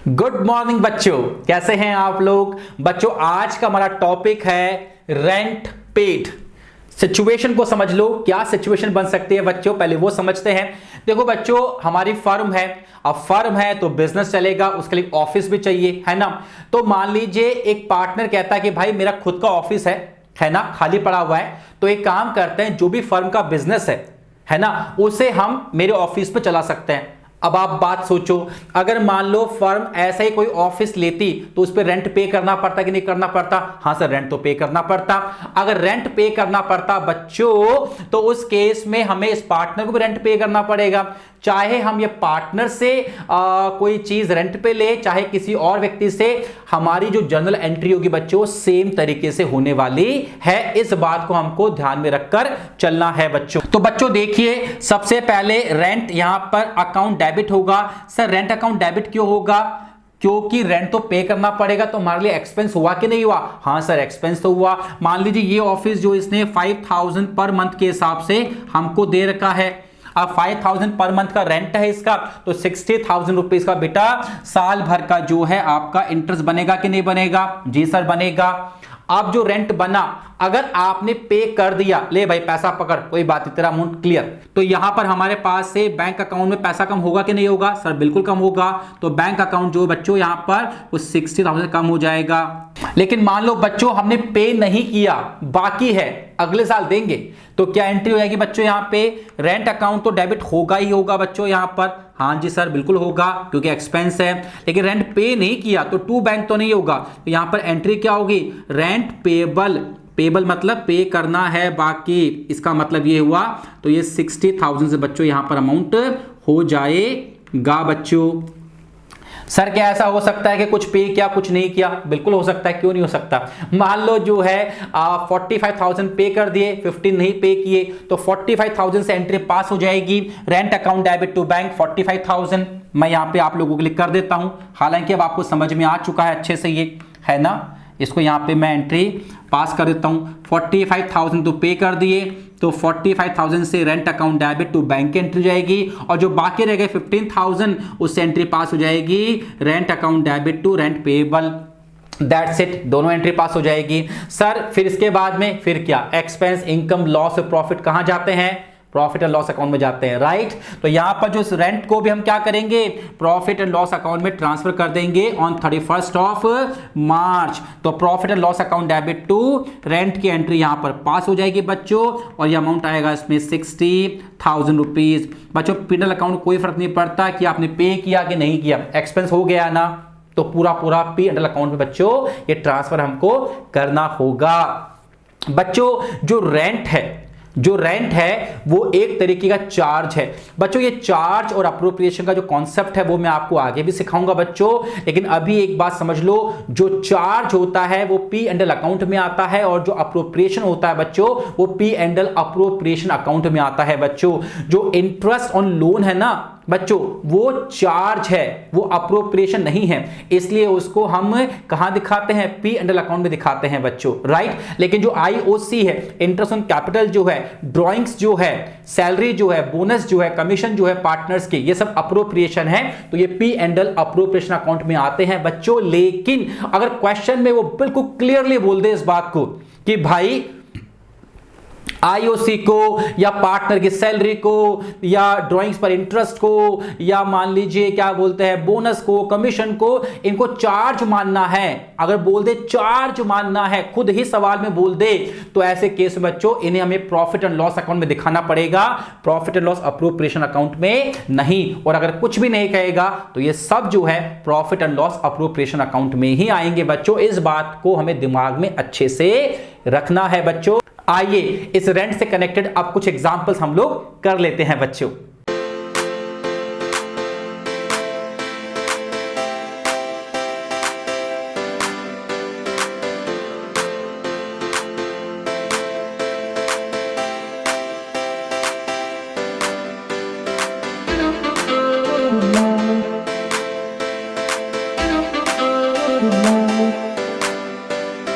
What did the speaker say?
Good morning बच्चों, कैसे हैं आप लोग। बच्चों आज का हमारा टॉपिक है रेंट पेड। सिचुएशन को समझ लो, क्या सिचुएशन बन सकती है बच्चों, पहले वो समझते हैं। देखो बच्चों, हमारी फर्म है, अब फर्म है तो बिजनेस चलेगा, उसके लिए ऑफिस भी चाहिए, है ना। तो मान लीजिए एक पार्टनर कहता है कि भाई मेरा खुद का ऑफिस है ना, खाली पड़ा हुआ है, तो एक काम करते हैं, जो भी फर्म का बिजनेस है ना, उसे हम मेरे ऑफिस पे चला सकते हैं। अब आप बात सोचो, अगर मान लो फर्म ऐसा ही कोई ऑफिस लेती तो उस पर रेंट पे करना पड़ता कि नहीं करना पड़ता। हाँ सर, रेंट तो पे करना पड़ता। अगर रेंट पे करना पड़ता बच्चों, तो उस केस में हमें इस पार्टनर को भी रेंट पे करना पड़ेगा। चाहे हम ये पार्टनर से कोई चीज रेंट पे ले, चाहे किसी और व्यक्ति से, हमारी जो जर्नल एंट्री होगी बच्चों सेम तरीके से होने वाली है। इस बात को हमको ध्यान में रखकर चलना है बच्चों। तो बच्चों देखिए, सबसे पहले रेंट यहां पर अकाउंट डेबिट होगा। सर रेंट अकाउंट डेबिट क्यों होगा? क्योंकि रेंट तो पे करना पड़ेगा, तो हमारे लिए एक्सपेंस हुआ कि नहीं हुआ? हाँ सर, एक्सपेंस तो हुआ। मान लीजिए ये ऑफिस जो इसने 5000 पर मंथ के हिसाब से हमको दे रखा है। अब 5000 पर मंथ का रेंट है इसका, तो 60,000 रुपीज का बेटा साल भर का जो है आपका इंटरेस्ट बनेगा कि नहीं बनेगा? जी सर बनेगा। अब जो रेंट बना, अगर आपने पे कर दिया, ले भाई पैसा पकड़, कोई बात नहीं, तेरा अमाउंट क्लियर, तो यहां पर हमारे पास से बैंक अकाउंट में पैसा कम होगा कि नहीं होगा? सर बिल्कुल कम होगा। तो बैंक अकाउंट जो बच्चों यहां पर वो 60,000 कम हो जाएगा। लेकिन मान लो बच्चों हमने पे नहीं किया, बाकी है, अगले साल देंगे, तो क्या एंट्री हो जाएगी बच्चों यहां पे? रेंट अकाउंट तो डेबिट होगा ही होगा बच्चों यहां पर। हाँ जी सर बिल्कुल होगा, क्योंकि एक्सपेंस है। लेकिन रेंट पे नहीं किया तो टू बैंक तो नहीं होगा, तो यहां पर एंट्री क्या होगी? Rent payable. पेबल मतलब पे करना है बाकी, इसका मतलब ये हुआ। तो ये 60,000 से बच्चों यहां पर अमाउंट हो जाएगा बच्चों। सर क्या ऐसा हो सकता है कि कुछ पे किया कुछ नहीं किया? बिल्कुल हो सकता है, क्यों नहीं हो सकता। मान लो जो है 45,000 पे कर दिए, 15 नहीं पे किए, तो 45,000 से एंट्री पास हो जाएगी। Rent account debit to bank 45,000 मैं यहां पे आप लोगों के लिए कर देता हूं। हालांकि अब आपको समझ में आ चुका है अच्छे से, ये है ना। इसको यहां पे मैं एंट्री पास कर देता हूं। 45,000 तो पे कर दिए, तो 45,000 से rent account debit to bank की एंट्री जाएगी, और जो बाकी रह गए 15,000 उससे एंट्री पास हो जाएगी rent account debit to rent payable. That's it, दोनों एंट्री पास हो जाएगी। सर फिर इसके बाद में फिर क्या? एक्सपेंस, इनकम, लॉस और प्रॉफिट कहां जाते हैं? प्रॉफिट एंड लॉस अकाउंट में जाते हैं, राइट। तो यहां पर जो रेंट को भी हम क्या करेंगे? प्रॉफिट एंड लॉस अकाउंट में ट्रांसफर कर देंगे ऑन 31 ऑफ मार्च। तो profit and loss account debit to rent की एंट्री यहां पर पास हो जाएगी बच्चों, और ये अमाउंट आएगा इसमें 60,000 रुपीज। बच्चों पीनल अकाउंट कोई फर्क नहीं पड़ता कि आपने पे किया कि नहीं किया, एक्सपेंस हो गया ना, तो पूरा पी एंड एल अकाउंट में बच्चों ये ट्रांसफर हमको करना होगा। बच्चों जो रेंट है वो एक तरीके का चार्ज है बच्चों। ये चार्ज और अप्रोप्रिएशन का जो कॉन्सेप्ट है वो मैं आपको आगे भी सिखाऊंगा बच्चों। लेकिन अभी एक बात समझ लो, जो चार्ज होता है वो पी एंड एल अकाउंट में आता है, और जो अप्रोप्रिएशन होता है बच्चों वो P and L appropriation account में आता है बच्चों। जो इंटरेस्ट ऑन लोन है ना बच्चों, वो चार्ज है, वो अप्रोप्रिएशन नहीं है, इसलिए उसको हम कहां दिखाते हैं? पी एंड एल अकाउंट में दिखाते हैं बच्चों, राइट। लेकिन जो आईओसी है, इंटरेस्ट ऑन कैपिटल जो है, ड्रॉइंग्स जो है, सैलरी जो है, बोनस जो है, कमीशन जो है पार्टनर्स के, ये सब अप्रोप्रिएशन है, तो ये P and L appropriation account में आते हैं बच्चों। लेकिन अगर क्वेश्चन में वो बिल्कुल क्लियरली बोल दे इस बात को कि भाई आईओसी को, या पार्टनर की सैलरी को, या ड्राइंग्स पर इंटरेस्ट को, या मान लीजिए क्या बोलते हैं बोनस को, कमीशन को, इनको चार्ज मानना है, अगर बोल दे चार्ज मानना है, खुद ही सवाल में बोल दे, तो ऐसे केस में बच्चों इन्हें हमें प्रॉफिट एंड लॉस अकाउंट में दिखाना पड़ेगा, profit and loss appropriation account में नहीं। और अगर कुछ भी नहीं कहेगा तो ये सब जो है profit and loss appropriation account में ही आएंगे बच्चों। इस बात को हमें दिमाग में अच्छे से रखना है बच्चों। आइए इस रेंट से कनेक्टेड अब कुछ एग्जांपल्स हम लोग कर लेते हैं बच्चों।